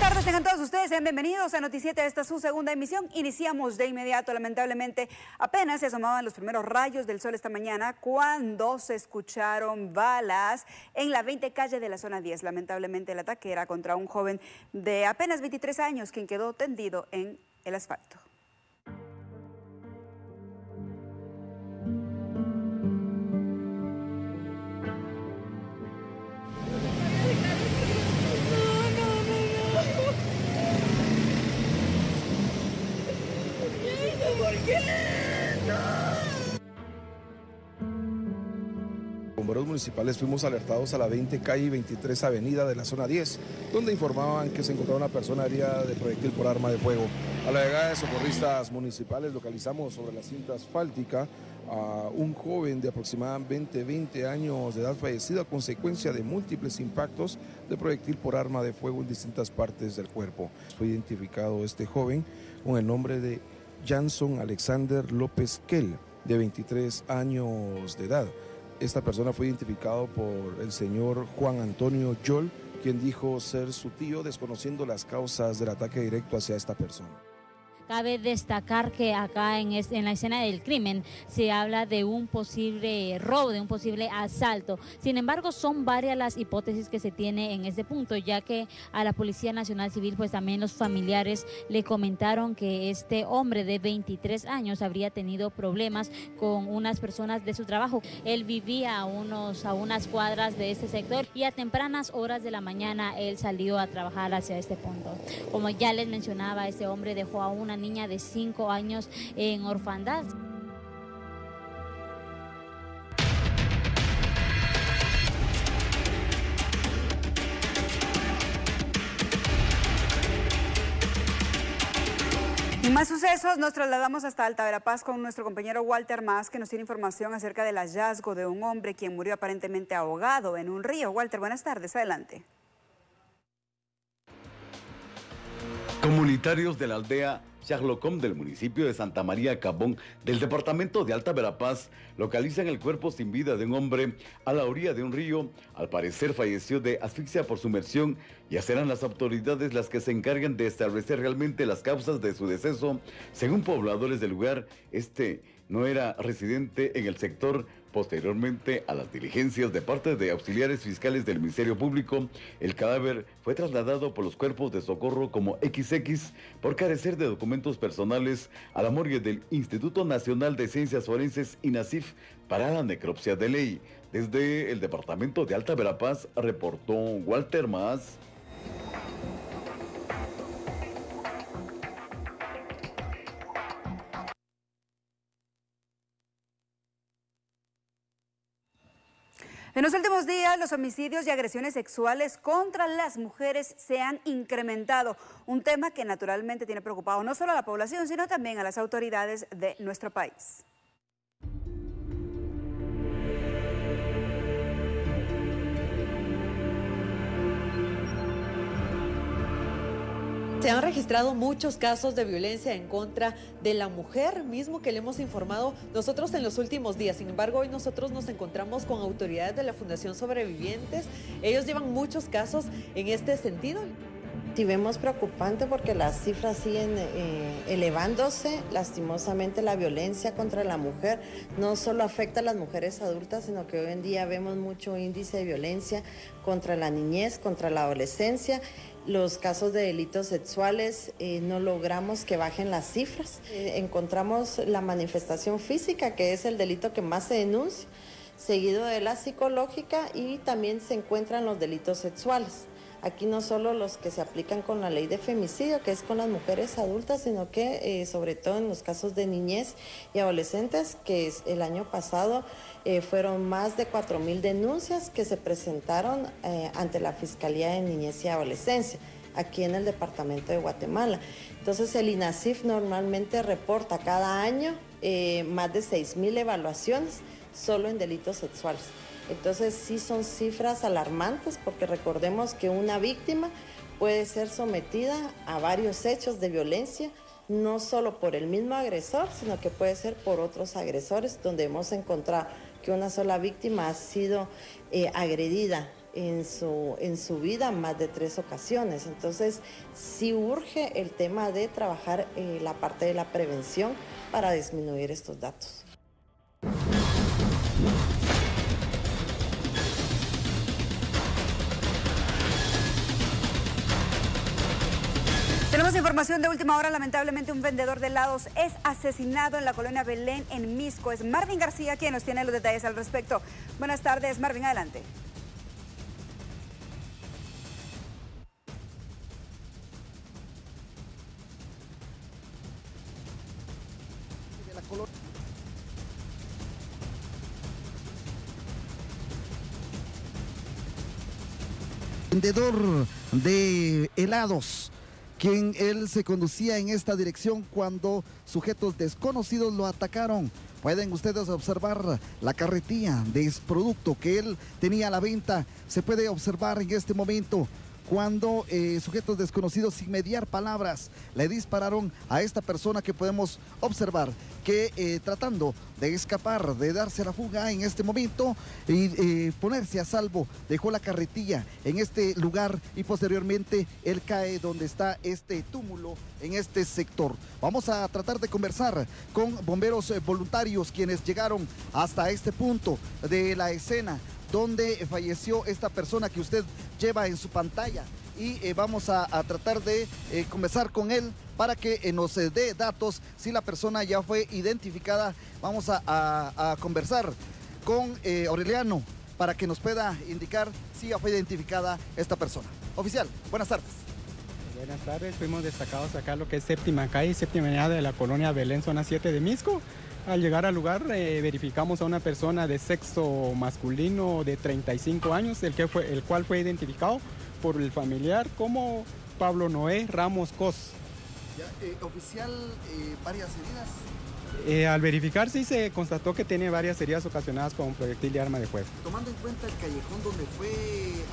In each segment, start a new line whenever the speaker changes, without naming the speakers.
tardes, tengan todos ustedes, sean bienvenidos a Noticiete. Esta es su segunda emisión. Iniciamos de inmediato, lamentablemente, apenas se asomaban los primeros rayos del sol esta mañana cuando se escucharon balas en la 20 calle de la zona 10. Lamentablemente el ataque era contra un joven de apenas 23 años, quien quedó tendido en el asfalto.
Bomberos municipales fuimos alertados a la 20 calle y 23 avenida de la zona 10, donde informaban que se encontraba una persona herida de proyectil por arma de fuego. A la llegada de socorristas municipales localizamos sobre la cinta asfáltica a un joven de aproximadamente 20 años de edad fallecido a consecuencia de múltiples impactos de proyectil por arma de fuego en distintas partes del cuerpo. Fue identificado este joven con el nombre de Janson Alexander López Kell, de 23 años de edad. Esta persona fue identificado por el señor Juan Antonio Yol, quien dijo ser su tío, desconociendo las causas del ataque directo hacia esta persona.
Cabe destacar que acá en la escena del crimen se habla de un posible robo, de un posible asalto. Sin embargo, son varias las hipótesis que se tiene en este punto, ya que a la Policía Nacional Civil, pues también los familiares le comentaron que este hombre de 23 años habría tenido problemas con unas personas de su trabajo. Él vivía a unas cuadras de este sector y a tempranas horas de la mañana él salió a trabajar hacia este punto. Como ya les mencionaba, este hombre dejó a una niña de 5 años en orfandad.
Y más sucesos, nos trasladamos hasta Alta Verapaz con nuestro compañero Walter Mas, que nos tiene información acerca del hallazgo de un hombre quien murió aparentemente ahogado en un río. Walter, buenas tardes, adelante.
Comunitarios de la aldea Xaxlocom del municipio de Santa María Cabón del departamento de Alta Verapaz localizan el cuerpo sin vida de un hombre a la orilla de un río. Al parecer falleció de asfixia por sumersión. Ya serán las autoridades las que se encargan de establecer realmente las causas de su deceso. Según pobladores del lugar, este no era residente en el sector. Posteriormente a las diligencias de parte de auxiliares fiscales del Ministerio Público, el cadáver fue trasladado por los cuerpos de socorro como XX por carecer de documentos personales a la morgue del Instituto Nacional de Ciencias Forenses INACIF para la necropsia de ley. Desde el departamento de Alta Verapaz reportó Walter Mas.
En los últimos días, los homicidios y agresiones sexuales contra las mujeres se han incrementado, un tema que naturalmente tiene preocupado no solo a la población, sino también a las autoridades de nuestro país.
Se han registrado muchos casos de violencia en contra de la mujer, mismo que le hemos informado nosotros en los últimos días. Sin embargo, hoy nosotros nos encontramos con autoridades de la Fundación Sobrevivientes. Ellos llevan muchos casos en este sentido.
Sí, vemos preocupante porque las cifras siguen elevándose. Lastimosamente la violencia contra la mujer no solo afecta a las mujeres adultas, sino que hoy en día vemos mucho índice de violencia contra la niñez, contra la adolescencia. Los casos de delitos sexuales no logramos que bajen las cifras. Encontramos la manifestación física, que es el delito que más se denuncia, seguido de la psicológica, y también se encuentran los delitos sexuales. Aquí no solo los que se aplican con la ley de femicidio, que es con las mujeres adultas, sino que sobre todo en los casos de niñez y adolescentes, que el año pasado fueron más de 4.000 denuncias que se presentaron ante la Fiscalía de Niñez y Adolescencia, aquí en el departamento de Guatemala. Entonces el INACIF normalmente reporta cada año más de 6.000 evaluaciones solo en delitos sexuales. Entonces sí son cifras alarmantes, porque recordemos que una víctima puede ser sometida a varios hechos de violencia, no solo por el mismo agresor, sino que puede ser por otros agresores, donde hemos encontrado que una sola víctima ha sido agredida en su vida más de 3 ocasiones. Entonces, sí urge el tema de trabajar la parte de la prevención para disminuir estos datos.
Tenemos información de última hora. Lamentablemente, un vendedor de helados es asesinado en la colonia Belén, en Misco. Es Marvin García quien nos tiene los detalles al respecto. Buenas tardes, Marvin, adelante.
Vendedor de helados, quien él se conducía en esta dirección cuando sujetos desconocidos lo atacaron. Pueden ustedes observar la carretilla de producto que él tenía a la venta. Se puede observar en este momento cuando sujetos desconocidos, sin mediar palabras, le dispararon a esta persona que podemos observar que tratando de escapar, de darse la fuga en este momento y ponerse a salvo, dejó la carretilla en este lugar y posteriormente él cae donde está este túmulo en este sector. Vamos a tratar de conversar con bomberos voluntarios quienes llegaron hasta este punto de la escena donde falleció esta persona que usted lleva en su pantalla y vamos a tratar de conversar con él para que nos dé datos si la persona ya fue identificada. Vamos a conversar con Aureliano para que nos pueda indicar si ya fue identificada esta persona. Oficial, buenas tardes.
Buenas tardes, fuimos destacados acá lo que es séptima calle, séptima avenida de la colonia Belén, zona 7 de Misco. Al llegar al lugar verificamos a una persona de sexo masculino de 35 años, el cual fue identificado por el familiar como Pablo Noé Ramos Cos.
Ya, oficial, varias heridas.
Al verificar sí se constató que tiene varias heridas ocasionadas con proyectil de arma de fuego.
Tomando en cuenta el callejón donde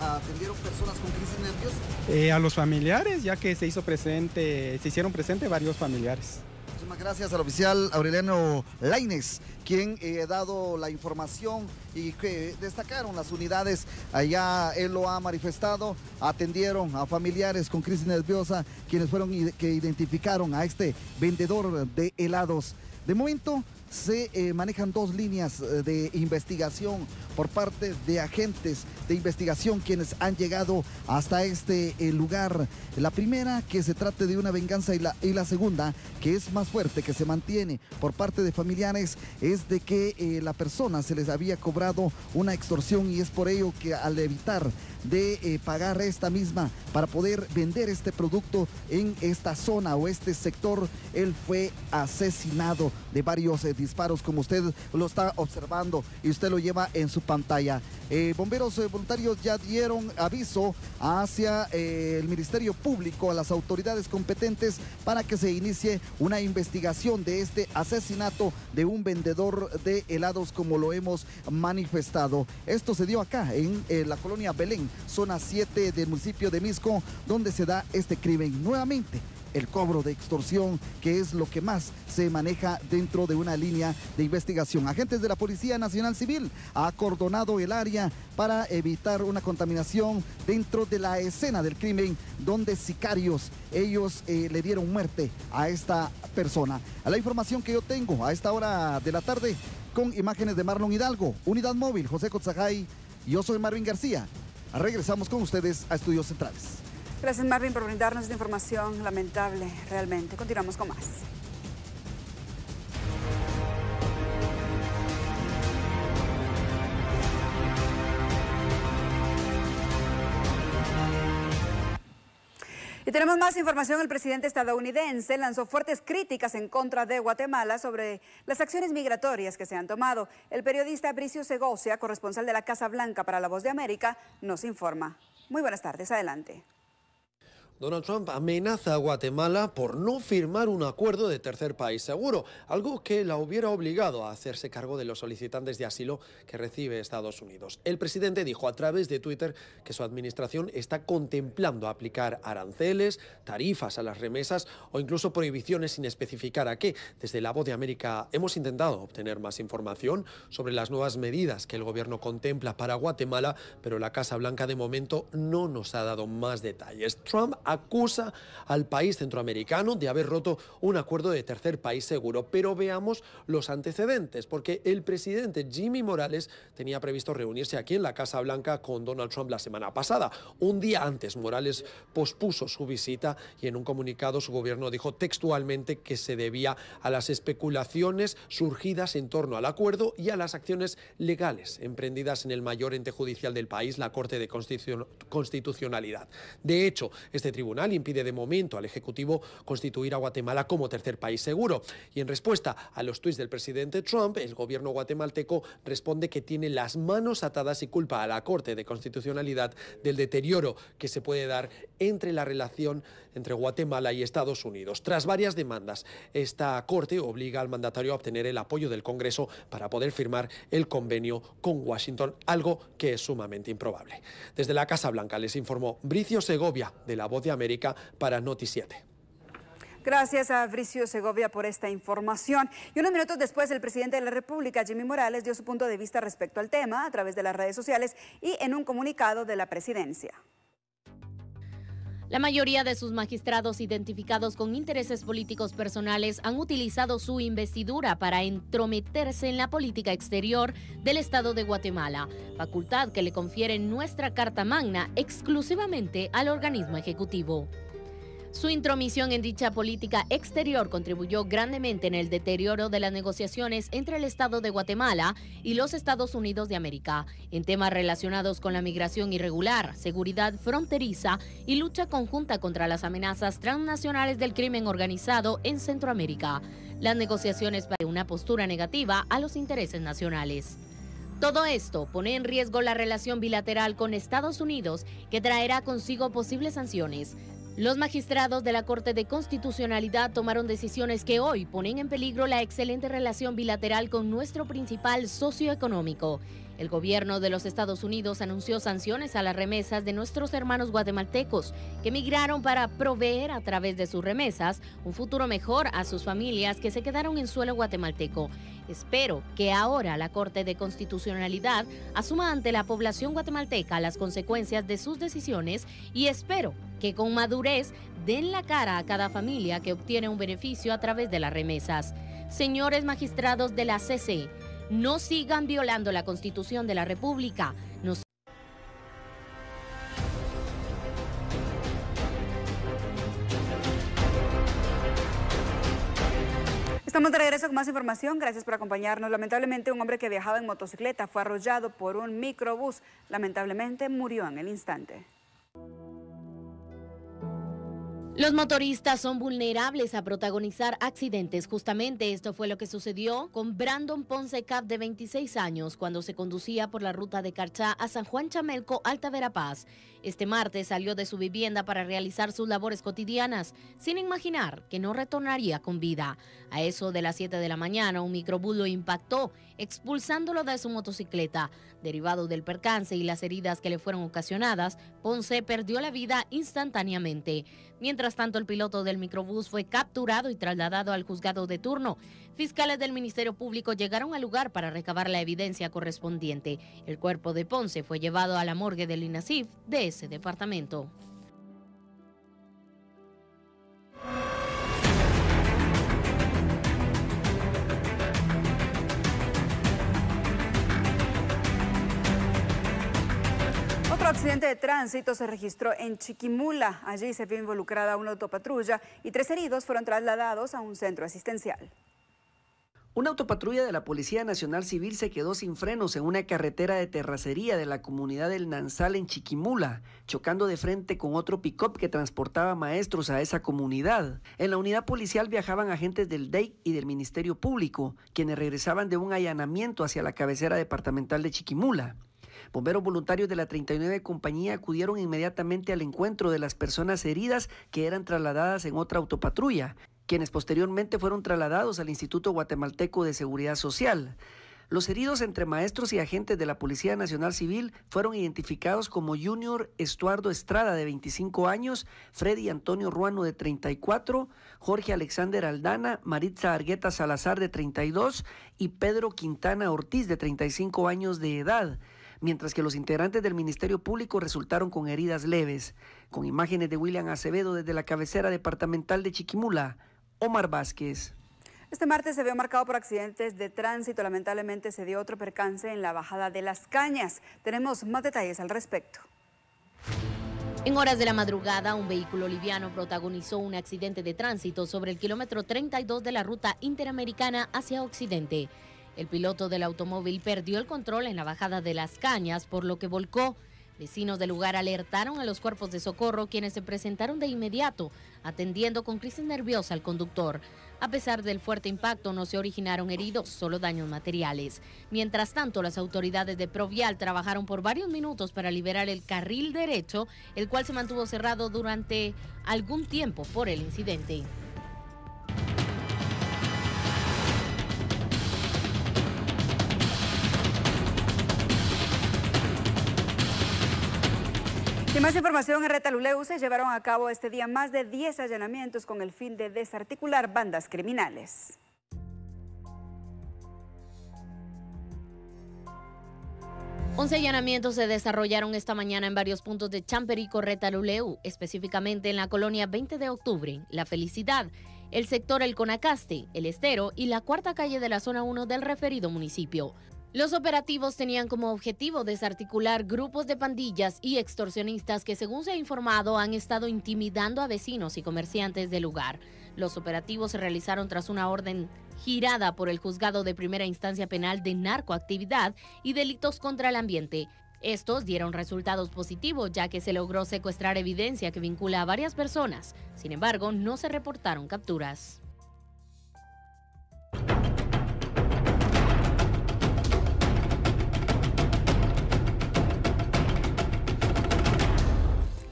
atendieron personas con crisis nerviosa.
A los familiares, ya que se hicieron presentes varios familiares.
Muchas gracias al oficial Aureliano Lainez, quien ha dado la información y que destacaron las unidades, allá él lo ha manifestado, atendieron a familiares con crisis nerviosa, quienes fueron que identificaron a este vendedor de helados. De momento se manejan 2 líneas de investigación por parte de agentes de investigación quienes han llegado hasta este lugar. La primera, que se trate de una venganza, y la segunda, que es más fuerte, que se mantiene por parte de familiares, es de que la persona se les había cobrado una extorsión y es por ello que al evitar de pagar esta misma para poder vender este producto en esta zona o este sector, él fue asesinado de varios disparos, como usted lo está observando y usted lo lleva en su pantalla. Bomberos voluntarios ya dieron aviso hacia el Ministerio Público, a las autoridades competentes, para que se inicie una investigación de este asesinato de un vendedor de helados, como lo hemos manifestado. Esto se dio acá en la colonia Belén, zona 7 del municipio de Misco, donde se da este crimen. Nuevamente, el cobro de extorsión, que es lo que más se maneja dentro de una línea de investigación. Agentes de la Policía Nacional Civil ha acordonado el área para evitar una contaminación dentro de la escena del crimen, donde sicarios, ellos le dieron muerte a esta persona. A la información que yo tengo a esta hora de la tarde, con imágenes de Marlon Hidalgo, Unidad Móvil José Cotzajay, yo soy Marvin García. Regresamos con ustedes a Estudios Centrales.
Gracias, Marvin, por brindarnos esta información lamentable, realmente. Continuamos con más. Y tenemos más información. El presidente estadounidense lanzó fuertes críticas en contra de Guatemala sobre las acciones migratorias que se han tomado. El periodista Bricio Segovia, corresponsal de la Casa Blanca para La Voz de América, nos informa. Muy buenas tardes, adelante.
Donald Trump amenaza a Guatemala por no firmar un acuerdo de tercer país seguro, algo que la hubiera obligado a hacerse cargo de los solicitantes de asilo que recibe Estados Unidos. El presidente dijo a través de Twitter que su administración está contemplando aplicar aranceles, tarifas a las remesas o incluso prohibiciones sin especificar a qué. Desde La Voz de América hemos intentado obtener más información sobre las nuevas medidas que el gobierno contempla para Guatemala, pero la Casa Blanca de momento no nos ha dado más detalles. Trump acusa al país centroamericano de haber roto un acuerdo de tercer país seguro, pero veamos los antecedentes, porque el presidente Jimmy Morales tenía previsto reunirse aquí en la Casa Blanca con Donald Trump la semana pasada. Un día antes, Morales pospuso su visita y en un comunicado su gobierno dijo textualmente que se debía a las especulaciones surgidas en torno al acuerdo y a las acciones legales emprendidas en el mayor ente judicial del país, la Corte de Constitucionalidad. De hecho, este tribunal impide de momento al Ejecutivo constituir a Guatemala como tercer país seguro. Y en respuesta a los tuits del presidente Trump, el gobierno guatemalteco responde que tiene las manos atadas y culpa a la Corte de Constitucionalidad del deterioro que se puede dar entre la relación entre Guatemala y Estados Unidos. Tras varias demandas, esta Corte obliga al mandatario a obtener el apoyo del Congreso para poder firmar el convenio con Washington, algo que es sumamente improbable. Desde la Casa Blanca les informó Bricio Segovia, de La Voz de América, para Noti7.
Gracias a Bricio Segovia por esta información. Y unos minutos después, el presidente de la República, Jimmy Morales, dio su punto de vista respecto al tema a través de las redes sociales y en un comunicado de la presidencia.
La mayoría de sus magistrados identificados con intereses políticos personales han utilizado su investidura para entrometerse en la política exterior del Estado de Guatemala, facultad que le confiere nuestra Carta Magna exclusivamente al organismo ejecutivo. Su intromisión en dicha política exterior contribuyó grandemente en el deterioro de las negociaciones entre el Estado de Guatemala y los Estados Unidos de América, en temas relacionados con la migración irregular, seguridad fronteriza y lucha conjunta contra las amenazas transnacionales del crimen organizado en Centroamérica. Las negociaciones para una postura negativa a los intereses nacionales. Todo esto pone en riesgo la relación bilateral con Estados Unidos, que traerá consigo posibles sanciones. Los magistrados de la Corte de Constitucionalidad tomaron decisiones que hoy ponen en peligro la excelente relación bilateral con nuestro principal socio económico. El gobierno de los Estados Unidos anunció sanciones a las remesas de nuestros hermanos guatemaltecos que migraron para proveer a través de sus remesas un futuro mejor a sus familias que se quedaron en suelo guatemalteco. Espero que ahora la Corte de Constitucionalidad asuma ante la población guatemalteca las consecuencias de sus decisiones y espero que con madurez den la cara a cada familia que obtiene un beneficio a través de las remesas. Señores magistrados de la CC, no sigan violando la Constitución de la República.
Estamos de regreso con más información. Gracias por acompañarnos. Lamentablemente, un hombre que viajaba en motocicleta fue arrollado por un microbús. Lamentablemente, murió en el instante.
Los motoristas son vulnerables a protagonizar accidentes. Justamente esto fue lo que sucedió con Brandon Ponce Cap, de 26 años, cuando se conducía por la ruta de Carchá a San Juan Chamelco, Alta Verapaz. Este martes salió de su vivienda para realizar sus labores cotidianas, sin imaginar que no retornaría con vida. A eso de las 7 de la mañana, un microbús lo impactó, expulsándolo de su motocicleta. Derivado del percance y las heridas que le fueron ocasionadas, Ponce perdió la vida instantáneamente. Mientras tanto, el piloto del microbús fue capturado y trasladado al juzgado de turno. Fiscales del Ministerio Público llegaron al lugar para recabar la evidencia correspondiente. El cuerpo de Ponce fue llevado a la morgue del INASIF de ese departamento.
Otro accidente de tránsito se registró en Chiquimula. Allí se vio involucrada una autopatrulla y 3 heridos fueron trasladados a un centro asistencial.
Una autopatrulla de la Policía Nacional Civil se quedó sin frenos en una carretera de terracería de la comunidad del Nansal en Chiquimula, chocando de frente con otro pick-up que transportaba maestros a esa comunidad. En la unidad policial viajaban agentes del DEIC y del Ministerio Público, quienes regresaban de un allanamiento hacia la cabecera departamental de Chiquimula. Bomberos voluntarios de la 39 compañía acudieron inmediatamente al encuentro de las personas heridas que eran trasladadas en otra autopatrulla, quienes posteriormente fueron trasladados al Instituto Guatemalteco de Seguridad Social. Los heridos entre maestros y agentes de la Policía Nacional Civil fueron identificados como Junior Estuardo Estrada, de 25 años, Freddy Antonio Ruano, de 34, Jorge Alexander Aldana, Maritza Argueta Salazar, de 32, y Pedro Quintana Ortiz, de 35 años de edad, mientras que los integrantes del Ministerio Público resultaron con heridas leves. Con imágenes de William Acevedo desde la cabecera departamental de Chiquimula, Omar Vázquez.
Este martes se vio marcado por accidentes de tránsito. Lamentablemente se dio otro percance en la bajada de Las Cañas. Tenemos más detalles al respecto.
En horas de la madrugada, un vehículo liviano protagonizó un accidente de tránsito sobre el kilómetro 32 de la ruta interamericana hacia Occidente. El piloto del automóvil perdió el control en la bajada de Las Cañas, por lo que volcó. Vecinos del lugar alertaron a los cuerpos de socorro, quienes se presentaron de inmediato, atendiendo con crisis nerviosa al conductor. A pesar del fuerte impacto, no se originaron heridos, solo daños materiales. Mientras tanto, las autoridades de Provial trabajaron por varios minutos para liberar el carril derecho, el cual se mantuvo cerrado durante algún tiempo por el incidente.
Y más información: en Retaluleu se llevaron a cabo este día más de 10 allanamientos con el fin de desarticular bandas criminales.
Once allanamientos se desarrollaron esta mañana en varios puntos de Champerico, Retaluleu, específicamente en la colonia 20 de octubre, La Felicidad, el sector El Conacaste, El Estero y la cuarta calle de la zona 1 del referido municipio. Los operativos tenían como objetivo desarticular grupos de pandillas y extorsionistas que, según se ha informado, han estado intimidando a vecinos y comerciantes del lugar. Los operativos se realizaron tras una orden girada por el Juzgado de Primera Instancia Penal de Narcoactividad y Delitos contra el Ambiente. Estos dieron resultados positivos, ya que se logró secuestrar evidencia que vincula a varias personas. Sin embargo, no se reportaron capturas.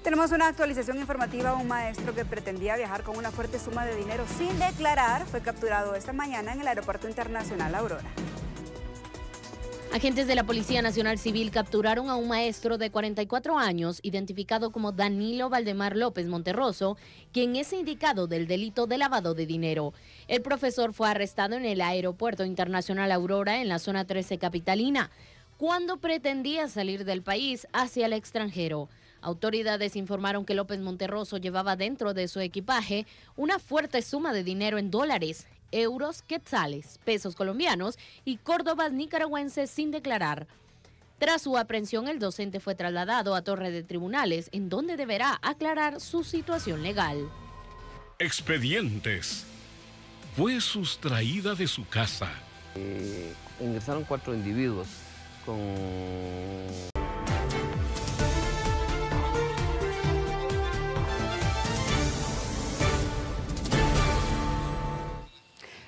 Tenemos una actualización informativa. Un maestro que pretendía viajar con una fuerte suma de dinero sin declarar fue capturado esta mañana en el Aeropuerto Internacional Aurora.
Agentes de la Policía Nacional Civil capturaron a un maestro de 44 años, identificado como Danilo Valdemar López Monterroso, quien es indicado del delito de lavado de dinero. El profesor fue arrestado en el Aeropuerto Internacional Aurora, en la zona 13 capitalina, cuando pretendía salir del país hacia el extranjero. Autoridades informaron que López Monterroso llevaba dentro de su equipaje una fuerte suma de dinero en dólares, euros, quetzales, pesos colombianos y córdobas nicaragüenses sin declarar. Tras su aprehensión, el docente fue trasladado a Torre de Tribunales, en donde deberá aclarar su situación legal.
Expedientes. Fue sustraída de su casa.
Ingresaron 4 individuos con...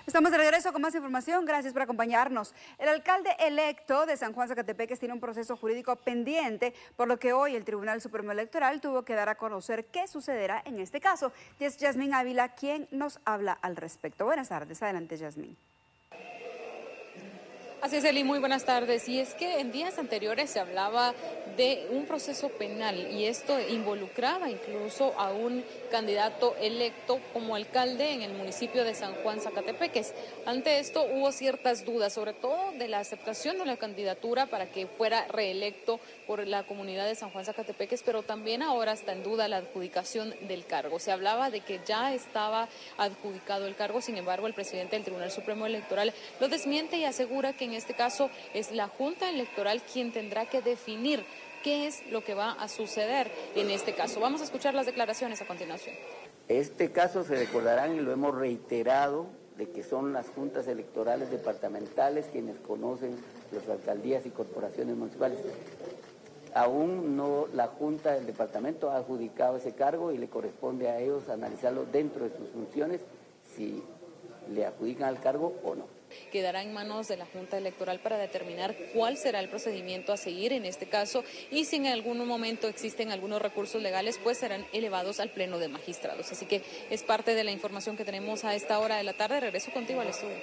Estamos de regreso con más información. Gracias por acompañarnos. El alcalde electo de San Juan Zacatepeques tiene un proceso jurídico pendiente, por lo que hoy el Tribunal Supremo Electoral tuvo que dar a conocer qué sucederá en este caso. Y es Yasmín Ávila quien nos habla al respecto. Buenas tardes. Adelante, Yasmín.
Así es, Eli, muy buenas tardes. Y es que en días anteriores se hablaba de un proceso penal y esto involucraba incluso a un candidato electo como alcalde en el municipio de San Juan Zacatepeques. Ante esto hubo ciertas dudas, sobre todo de la aceptación de la candidatura para que fuera reelecto por la comunidad de San Juan Zacatepeques, pero también ahora está en duda la adjudicación del cargo. Se hablaba de que ya estaba adjudicado el cargo, sin embargo el presidente del Tribunal Supremo Electoral lo desmiente y asegura que en este caso es la Junta Electoral quien tendrá que definir qué es lo que va a suceder en este caso. Vamos a escuchar las declaraciones a continuación.
Este caso, se recordarán y lo hemos reiterado, de que son las juntas electorales departamentales quienes conocen las alcaldías y corporaciones municipales. Aún no la Junta del Departamento ha adjudicado ese cargo y le corresponde a ellos analizarlo dentro de sus funciones, si le adjudican al cargo o no.
quedará en manos de la Junta Electoral para determinar cuál será el procedimiento a seguir en este caso y si en algún momento existen algunos recursos legales, pues serán elevados al Pleno de Magistrados. Así que es parte de la información que tenemos a esta hora de la tarde. Regreso contigo al estudio.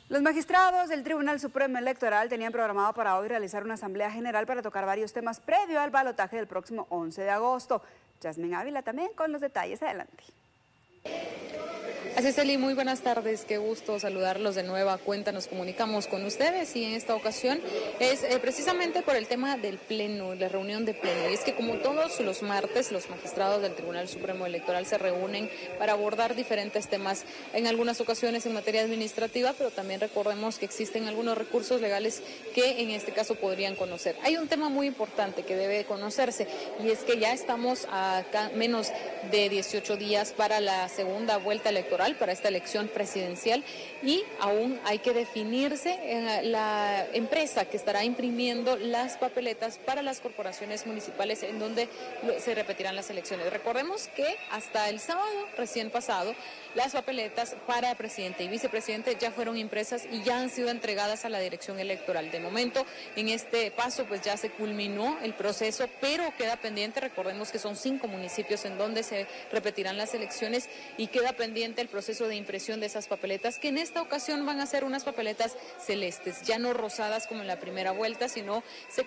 Los magistrados del Tribunal Supremo Electoral tenían programado para hoy realizar una asamblea general para tocar varios temas previo al balotaje del próximo 11 de agosto. Yasmin Ávila también con los detalles. Adelante.
Así es, Eli, muy buenas tardes, qué gusto saludarlos de nueva cuenta, nos comunicamos con ustedes y en esta ocasión es precisamente por el tema del pleno, la reunión de pleno, y es que como todos los martes los magistrados del Tribunal Supremo Electoral se reúnen para abordar diferentes temas, en algunas ocasiones en materia administrativa, pero también recordemos que existen algunos recursos legales que en este caso podrían conocer. Hay un tema muy importante que debe conocerse y es que ya estamos a menos de 18 días para la segunda vuelta electoral, para esta elección presidencial, y aún hay que definirse la empresa que estará imprimiendo las papeletas para las corporaciones municipales en donde se repetirán las elecciones. Recordemos que hasta el sábado recién pasado las papeletas para presidente y vicepresidente ya fueron impresas y ya han sido entregadas a la dirección electoral. De momento, en este paso pues ya se culminó el proceso, pero queda pendiente, recordemos que son 5 municipios en donde se repetirán las elecciones y queda pendiente el proceso de impresión de esas papeletas, que en esta ocasión van a ser unas papeletas celestes, ya no rosadas como en la primera vuelta, sino se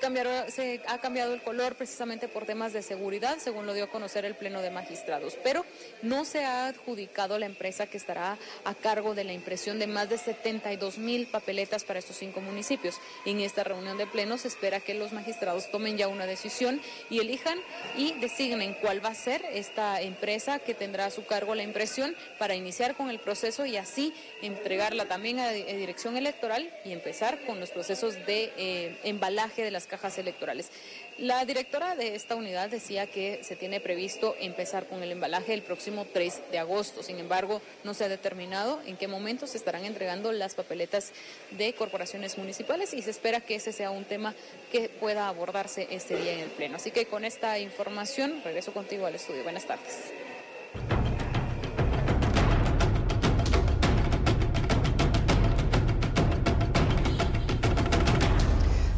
ha cambiado el color precisamente por temas de seguridad, según lo dio a conocer el Pleno de Magistrados, pero no se ha adjudicado la empresa que estará a cargo de la impresión de más de 72,000 papeletas para estos 5 municipios. En esta reunión de pleno se espera que los magistrados tomen ya una decisión y elijan y designen cuál va a ser esta empresa que tendrá a su cargo la impresión para iniciar con el proceso y así entregarla también a dirección electoral y empezar con los procesos de embalaje de las cajas electorales. La directora de esta unidad decía que se tiene previsto empezar con el embalaje el próximo 3 de agosto. Sin embargo, no se ha determinado en qué momento se estarán entregando las papeletas de corporaciones municipales y se espera que ese sea un tema que pueda abordarse este día en el Pleno. Así que con esta información regreso contigo al estudio. Buenas tardes.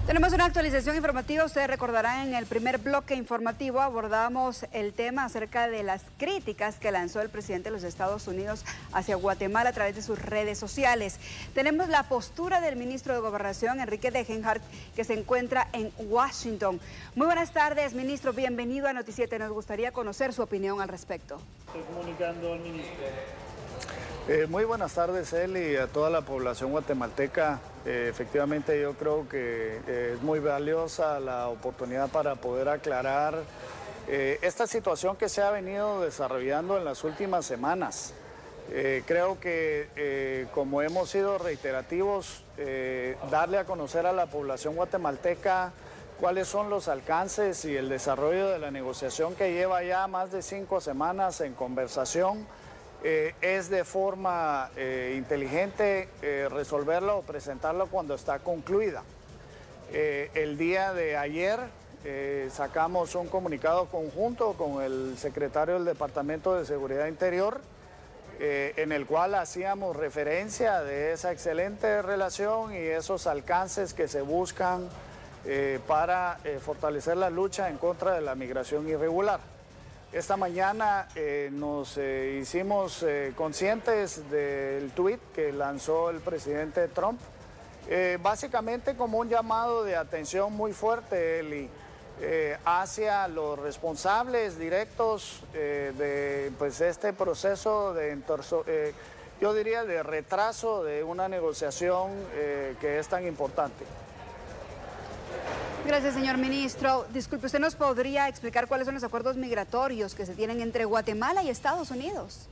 Tenemos una actualización informativa. Ustedes recordarán, en el primer bloque informativo abordamos el tema acerca de las críticas que lanzó el presidente de los Estados Unidos hacia Guatemala a través de sus redes sociales. Tenemos la postura del ministro de Gobernación, Enrique Degenhardt, que se encuentra en Washington. Muy buenas tardes, ministro. Bienvenido a Noticiete. Nos gustaría conocer su opinión al respecto.
Estoy comunicando al ministro.
Muy buenas tardes, Eli, y a toda la población guatemalteca. Efectivamente, yo creo que es muy valiosa la oportunidad para poder aclarar esta situación que se ha venido desarrollando en las últimas semanas. Creo que, como hemos sido reiterativos, darle a conocer a la población guatemalteca cuáles son los alcances y el desarrollo de la negociación que lleva ya más de 5 semanas en conversación. Es de forma inteligente resolverla o presentarla cuando está concluida. El día de ayer sacamos un comunicado conjunto con el secretario del Departamento de Seguridad Interior, en el cual hacíamos referencia de esa excelente relación y esos alcances que se buscan para fortalecer la lucha en contra de la migración irregular. Esta mañana nos hicimos conscientes del tuit que lanzó el presidente Trump, básicamente como un llamado de atención muy fuerte, Eli, hacia los responsables directos de pues, este proceso yo diría de retraso de una negociación que es tan importante.
Gracias, señor ministro. Disculpe, ¿usted nos podría explicar cuáles son los acuerdos migratorios que se tienen entre Guatemala y Estados Unidos?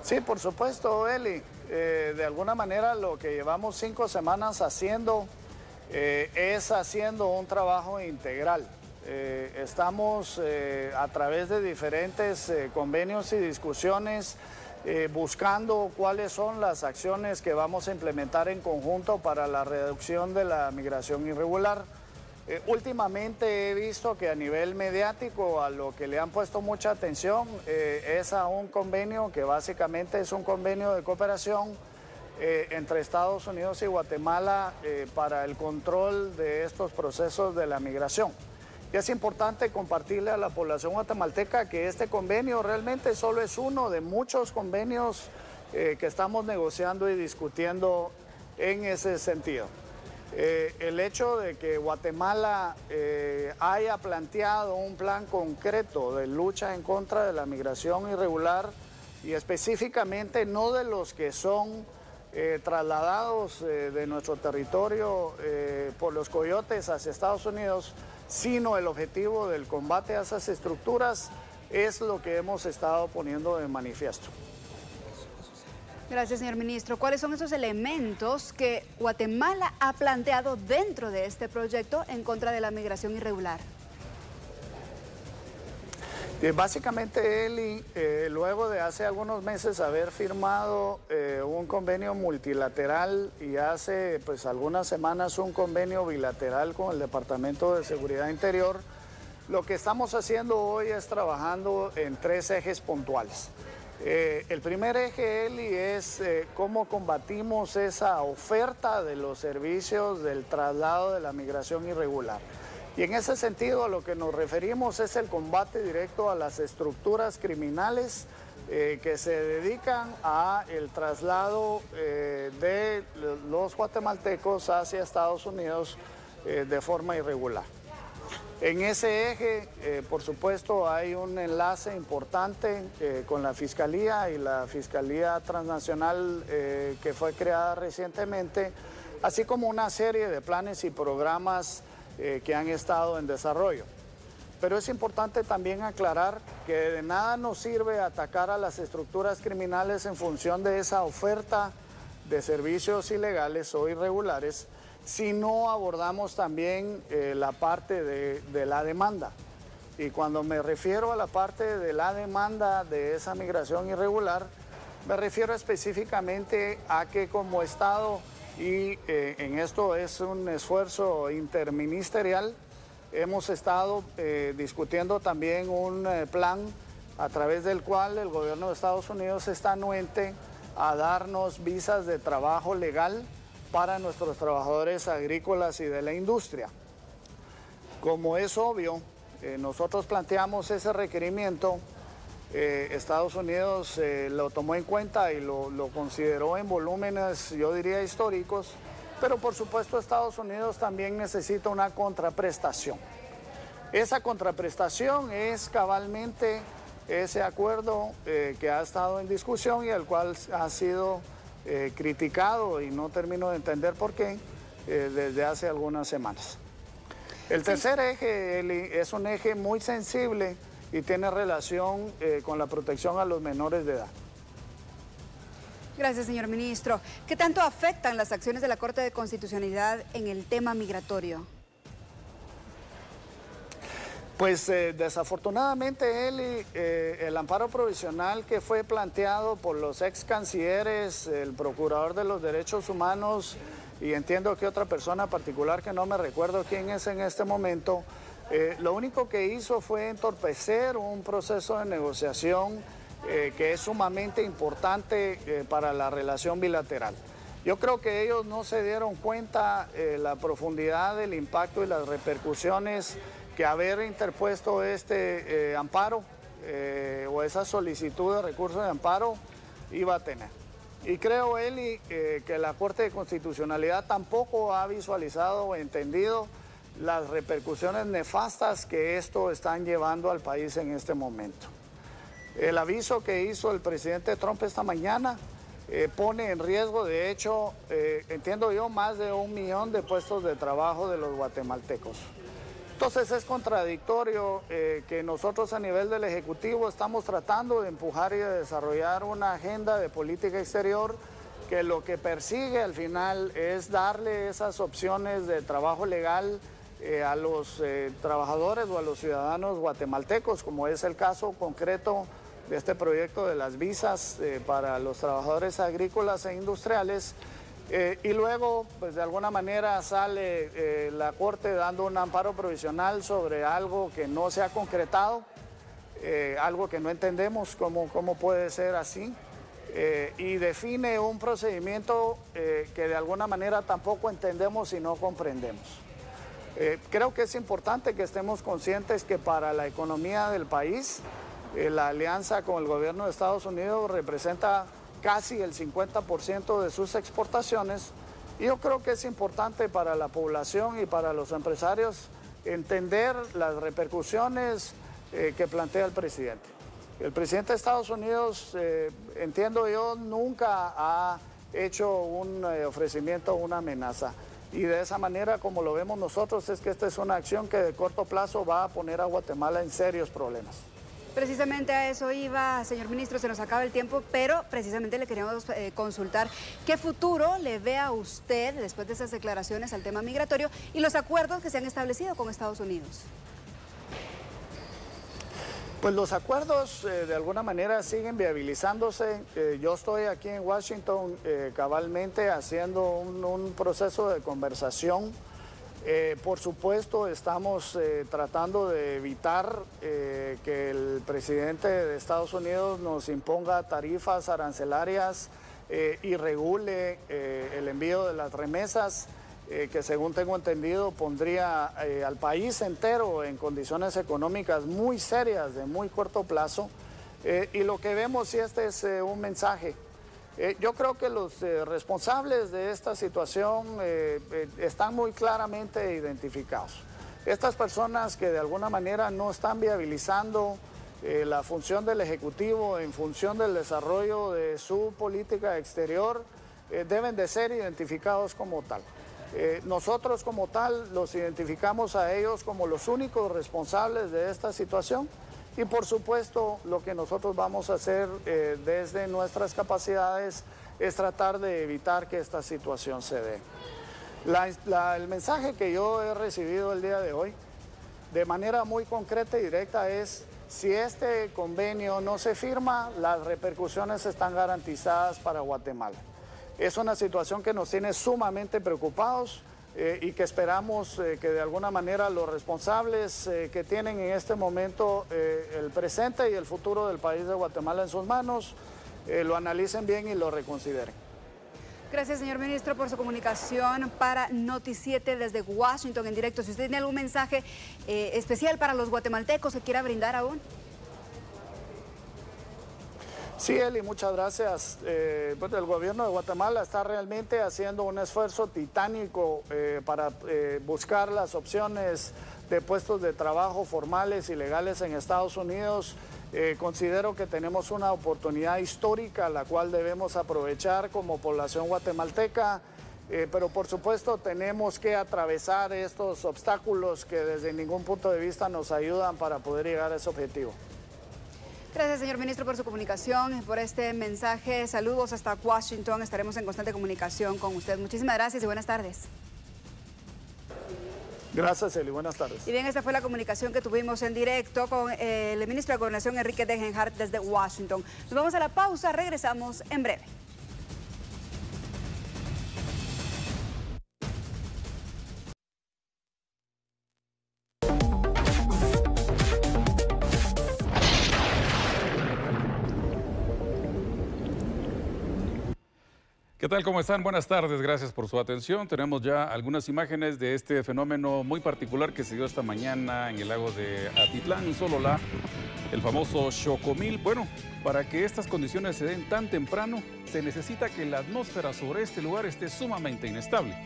Sí, por supuesto, Eli. De alguna manera lo que llevamos 5 semanas haciendo es haciendo un trabajo integral. Estamos a través de diferentes convenios y discusiones buscando cuáles son las acciones que vamos a implementar en conjunto para la reducción de la migración irregular. Últimamente he visto que a nivel mediático a lo que le han puesto mucha atención es a un convenio que básicamente es un convenio de cooperación entre Estados Unidos y Guatemala para el control de estos procesos de la migración. Y es importante compartirle a la población guatemalteca que este convenio realmente solo es uno de muchos convenios que estamos negociando y discutiendo en ese sentido. El hecho de que Guatemala haya planteado un plan concreto de lucha en contra de la migración irregular y específicamente no de los que son trasladados de nuestro territorio por los coyotes hacia Estados Unidos, sino el objetivo del combate a esas estructuras es lo que hemos estado poniendo de manifiesto.
Gracias, señor ministro. ¿Cuáles son esos elementos que Guatemala ha planteado dentro de este proyecto en contra de la migración irregular?
Básicamente, Eli, luego de hace algunos meses haber firmado un convenio multilateral y hace pues algunas semanas un convenio bilateral con el Departamento de Seguridad Interior, lo que estamos haciendo hoy es trabajando en 3 ejes puntuales. El primer eje, Eli, es cómo combatimos esa oferta de los servicios del traslado de la migración irregular. Y en ese sentido a lo que nos referimos es el combate directo a las estructuras criminales que se dedican a el traslado de los guatemaltecos hacia Estados Unidos de forma irregular. En ese eje, por supuesto, hay un enlace importante con la Fiscalía y la Fiscalía Transnacional que fue creada recientemente, así como una serie de planes y programas que han estado en desarrollo. Pero es importante también aclarar que de nada nos sirve atacar a las estructuras criminales en función de esa oferta de servicios ilegales o irregulares si no abordamos también la parte de la demanda. Y cuando me refiero a la parte de la demanda de esa migración irregular, me refiero específicamente a que como Estado, y en esto es un esfuerzo interministerial, hemos estado discutiendo también un plan a través del cual el gobierno de Estados Unidos está anuente a darnos visas de trabajo legal para nuestros trabajadores agrícolas y de la industria. Como es obvio, nosotros planteamos ese requerimiento, Estados Unidos lo tomó en cuenta y lo consideró en volúmenes, yo diría, históricos, pero por supuesto Estados Unidos también necesita una contraprestación. Esa contraprestación es cabalmente ese acuerdo que ha estado en discusión y el cual ha sido criticado, y no termino de entender por qué, desde hace algunas semanas. El tercer eje, Eli, es un eje muy sensible y tiene relación con la protección a los menores de edad.
Gracias, señor ministro. ¿Qué tanto afectan las acciones de la Corte de Constitucionalidad en el tema migratorio?
Pues desafortunadamente, Eli, el amparo provisional que fue planteado por los ex cancilleres, el procurador de los derechos humanos y entiendo que otra persona particular que no me recuerdo quién es en este momento, lo único que hizo fue entorpecer un proceso de negociación que es sumamente importante para la relación bilateral. Yo creo que ellos no se dieron cuenta la profundidad del impacto y las repercusiones que haber interpuesto este amparo o esa solicitud de recurso de amparo iba a tener. Y creo, Eli, que la Corte de Constitucionalidad tampoco ha visualizado o entendido las repercusiones nefastas que esto están llevando al país en este momento. El aviso que hizo el presidente Trump esta mañana pone en riesgo, de hecho, entiendo yo, más de 1 millón de puestos de trabajo de los guatemaltecos. Entonces es contradictorio que nosotros a nivel del Ejecutivo estamos tratando de empujar y de desarrollar una agenda de política exterior que lo que persigue al final es darle esas opciones de trabajo legal a los trabajadores o a los ciudadanos guatemaltecos, como es el caso concreto de este proyecto de las visas para los trabajadores agrícolas e industriales, Y luego, pues de alguna manera sale la Corte dando un amparo provisional sobre algo que no se ha concretado, algo que no entendemos cómo puede ser así, y define un procedimiento que de alguna manera tampoco entendemos y no comprendemos. Creo que es importante que estemos conscientes que para la economía del país, la alianza con el gobierno de Estados Unidos representa casi el 50% de sus exportaciones, y yo creo que es importante para la población y para los empresarios entender las repercusiones que plantea el presidente. El presidente de Estados Unidos, entiendo yo, nunca ha hecho un ofrecimiento o una amenaza, y de esa manera, como lo vemos nosotros, es que esta es una acción que de corto plazo va a poner a Guatemala en serios problemas.
Precisamente a eso iba, señor ministro, se nos acaba el tiempo, pero precisamente le queríamos consultar qué futuro le ve a usted después de esas declaraciones al tema migratorio y los acuerdos que se han establecido con Estados Unidos.
Pues los acuerdos de alguna manera siguen viabilizándose. Yo estoy aquí en Washington cabalmente haciendo un proceso de conversación. Por supuesto, estamos tratando de evitar que el presidente de Estados Unidos nos imponga tarifas arancelarias y regule el envío de las remesas, que según tengo entendido pondría al país entero en condiciones económicas muy serias de muy corto plazo. Y lo que vemos, y este es un mensaje, yo creo que los responsables de esta situación están muy claramente identificados. Estas personas que de alguna manera no están viabilizando la función del Ejecutivo en función del desarrollo de su política exterior deben de ser identificados como tal. Nosotros como tal los identificamos a ellos como los únicos responsables de esta situación. Y por supuesto, lo que nosotros vamos a hacer desde nuestras capacidades es tratar de evitar que esta situación se dé. El mensaje que yo he recibido el día de hoy, de manera muy concreta y directa, es: si este convenio no se firma, las repercusiones están garantizadas para Guatemala. Es una situación que nos tiene sumamente preocupados. Y que esperamos que de alguna manera los responsables que tienen en este momento el presente y el futuro del país de Guatemala en sus manos, lo analicen bien y lo reconsideren.
Gracias, señor ministro, por su comunicación para Noti7 desde Washington en directo. Si usted tiene algún mensaje especial para los guatemaltecos que quiera brindar aún.
Sí, Eli, muchas gracias. Pues el gobierno de Guatemala está realmente haciendo un esfuerzo titánico para buscar las opciones de puestos de trabajo formales y legales en Estados Unidos. Considero que tenemos una oportunidad histórica la cual debemos aprovechar como población guatemalteca, pero por supuesto tenemos que atravesar estos obstáculos que desde ningún punto de vista nos ayudan para poder llegar a ese objetivo.
Gracias, señor ministro, por su comunicación, por este mensaje. Saludos hasta Washington. Estaremos en constante comunicación con usted. Muchísimas gracias y buenas tardes.
Gracias, Eli. Buenas tardes.
Y bien, esta fue la comunicación que tuvimos en directo con el ministro de Gobernación, Enrique Degenhardt, desde Washington. Nos vamos a la pausa. Regresamos en breve.
¿Qué tal? ¿Cómo están? Buenas tardes, gracias por su atención. Tenemos ya algunas imágenes de este fenómeno muy particular que se dio esta mañana en el lago de Atitlán, Sololá, el famoso Xocomil. Bueno, para que estas condiciones se den tan temprano, se necesita que la atmósfera sobre este lugar esté sumamente inestable.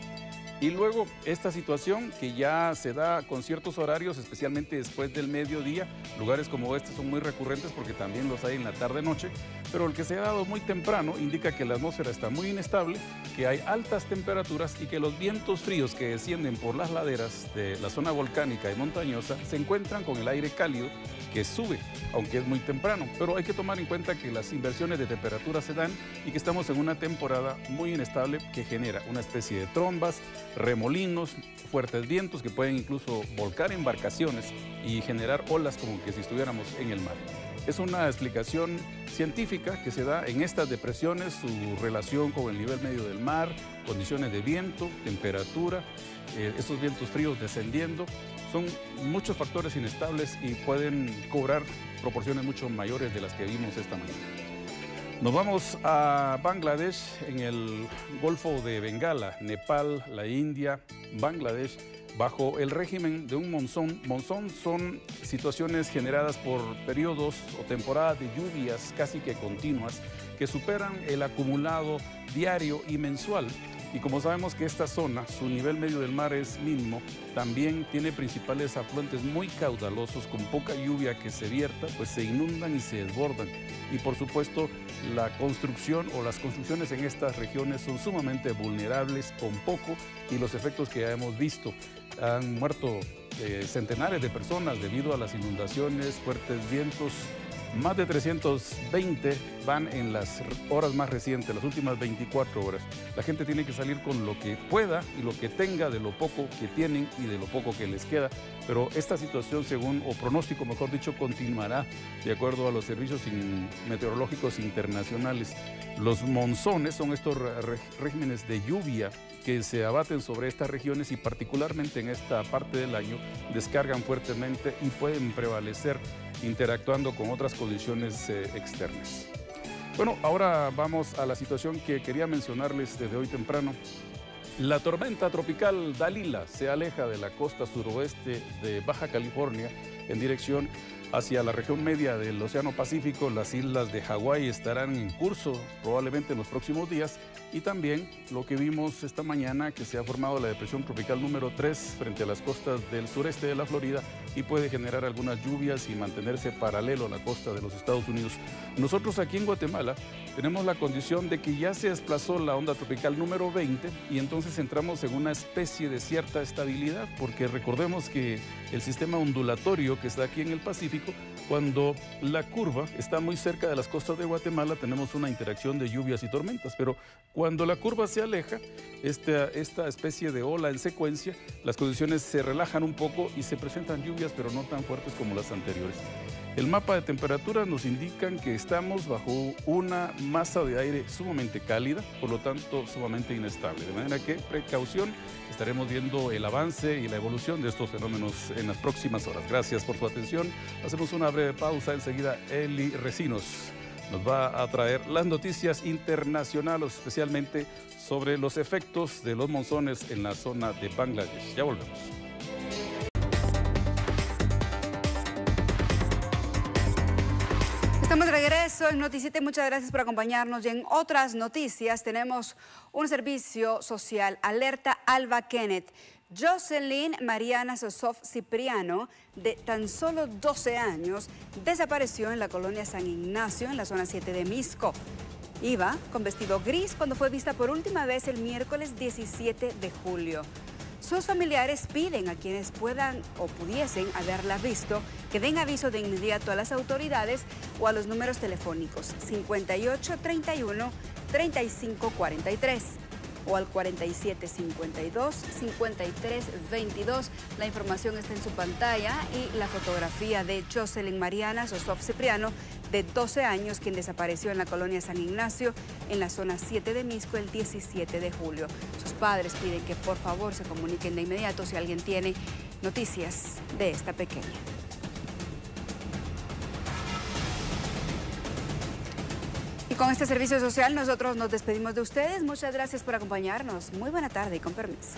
Y luego esta situación que ya se da con ciertos horarios, especialmente después del mediodía. Lugares como este son muy recurrentes porque también los hay en la tarde-noche, pero el que se ha dado muy temprano indica que la atmósfera está muy inestable, que hay altas temperaturas y que los vientos fríos que descienden por las laderas de la zona volcánica y montañosa se encuentran con el aire cálido que sube, aunque es muy temprano. Pero hay que tomar en cuenta que las inversiones de temperatura se dan y que estamos en una temporada muy inestable que genera una especie de trombas, remolinos, fuertes vientos que pueden incluso volcar embarcaciones y generar olas como que si estuviéramos en el mar. Es una explicación científica que se da en estas depresiones, su relación con el nivel medio del mar, condiciones de viento, temperatura, estos vientos fríos descendiendo. Son muchos factores inestables y pueden cobrar proporciones mucho mayores de las que vimos esta mañana. Nos vamos a Bangladesh, en el Golfo de Bengala, Nepal, la India, Bangladesh, bajo el régimen de un monzón. Monzón son situaciones generadas por periodos o temporadas de lluvias casi que continuas que superan el acumulado diario y mensual. Y como sabemos que esta zona, su nivel medio del mar es mínimo, también tiene principales afluentes muy caudalosos, con poca lluvia que se vierta, pues se inundan y se desbordan. Y por supuesto, la construcción o las construcciones en estas regiones son sumamente vulnerables con poco y los efectos que ya hemos visto. Han muerto centenares de personas debido a las inundaciones, fuertes vientos. Más de 320 van en las horas más recientes, las últimas 24 horas. La gente tiene que salir con lo que pueda y lo que tenga de lo poco que tienen y de lo poco que les queda. Pero esta situación, según, o pronóstico mejor dicho, continuará de acuerdo a los servicios meteorológicos internacionales. Los monzones son estos regímenes de lluvia que se abaten sobre estas regiones y particularmente en esta parte del año descargan fuertemente y pueden prevalecer interactuando con otras condiciones externas. Bueno, ahora vamos a la situación que quería mencionarles desde hoy temprano. La tormenta tropical Dalila se aleja de la costa suroeste de Baja California en dirección hacia la región media del Océano Pacífico. Las islas de Hawái estarán en curso probablemente en los próximos días y también lo que vimos esta mañana, que se ha formado la depresión tropical número 3 frente a las costas del sureste de la Florida y puede generar algunas lluvias y mantenerse paralelo a la costa de los Estados Unidos. Nosotros aquí en Guatemala tenemos la condición de que ya se desplazó la onda tropical número 20 y entonces entramos en una especie de cierta estabilidad, porque recordemos que el sistema ondulatorio que está aquí en el Pacífico, cuando la curva está muy cerca de las costas de Guatemala, tenemos una interacción de lluvias y tormentas, pero cuando la curva se aleja, esta especie de ola en secuencia, las condiciones se relajan un poco y se presentan lluvias, pero no tan fuertes como las anteriores. El mapa de temperaturas nos indican que estamos bajo una masa de aire sumamente cálida, por lo tanto sumamente inestable. De manera que precaución, estaremos viendo el avance y la evolución de estos fenómenos en las próximas horas. Gracias por su atención. Hacemos una breve pausa. Enseguida Eli Recinos nos va a traer las noticias internacionales, especialmente sobre los efectos de los monzones en la zona de Bangladesh. Ya volvemos.
Estamos de regreso en Noti7. Muchas gracias por acompañarnos. Y en otras noticias tenemos un servicio social. Alerta Alba Kenneth. Jocelyn Mariana Sosof Cipriano, de tan solo 12 años, desapareció en la colonia San Ignacio, en la zona 7 de Misco. Iba con vestido gris cuando fue vista por última vez el miércoles 17 de julio. Sus familiares piden a quienes puedan o pudiesen haberla visto que den aviso de inmediato a las autoridades o a los números telefónicos 5831-3543 o al 4752-5322. La información está en su pantalla y la fotografía de Jocelyn Mariana Sosof Cipriano, de 12 años, quien desapareció en la colonia San Ignacio, en la zona 7 de Misco, el 17 de julio. Sus padres piden que por favor se comuniquen de inmediato si alguien tiene noticias de esta pequeña. Y con este servicio social nosotros nos despedimos de ustedes. Muchas gracias por acompañarnos. Muy buena tarde y con permiso.